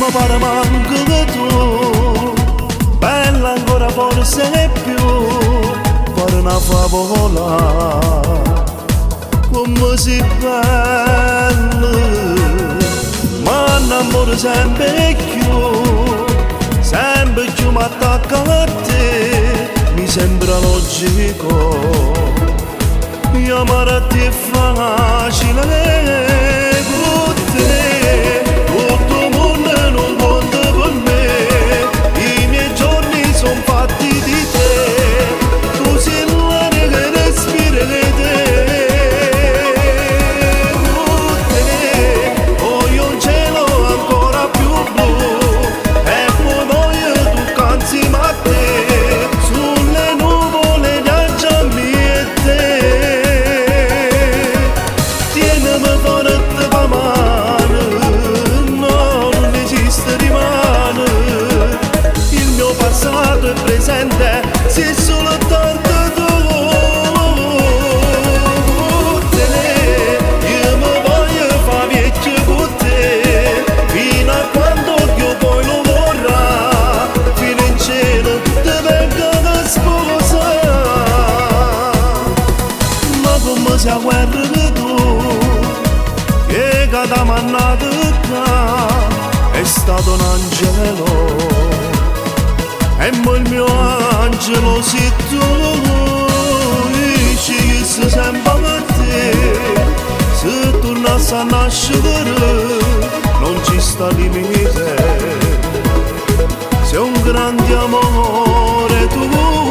mi pare manco che tu, bella ancora forse più, per una favola, come si bella, ma innamoro sempre più mi attacca a te, mi sembra logico, amarti è facile. Presente, sei soltanto tu, io mi voglio fare vecchio con te, fino a quando io poi lo vorrà, fino in cielo ti vengo a sposare, ma come se a guerra che tu, che cada mannata è stato un angelo. E mo il mio angelo sei tu, dici che sei sempre a te, se tornassi a nascere non ci sta limite, sei un grande amore tu.